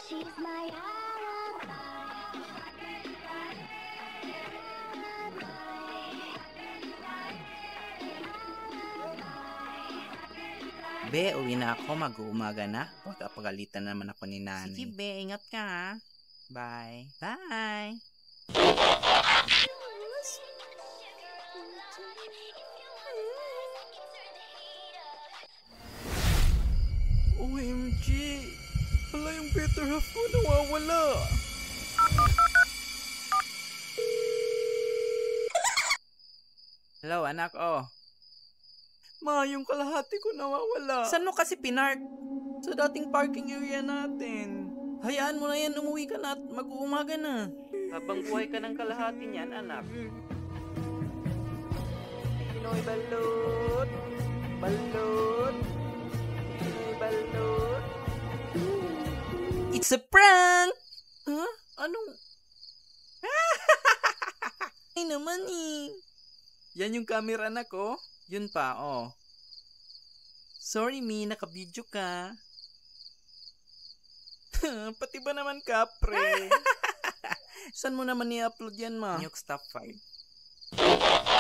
She's my alibi. Be, uwi na ako. Mag-uumaga na. Pagkapagalitan naman ako ni Nani. Sige, Be. Ingat ka, ha? Bye. Bye. OMG! Wala yung better half ko nawawala. Hello, anak, oh. Ma, yung kalahati ko nawawala. Saan mo kasi pinark? Sa dating parking area natin. Hayaan mo na yan. Umuwi ka na at mag-uumaga na. Habang buhay ka ng kalahati niyan, anak. Pinoy balot. Balot. Pinoy balot. It's a prank! Huh? Anong? Ay naman eh. Yan yung camera, anak, oh. Yun pa, oh. Sorry, Mi. Naka-video ka. Pati ba naman ka, pre? Saan mo naman i-upload yan, Ma? Nuke Stop 5.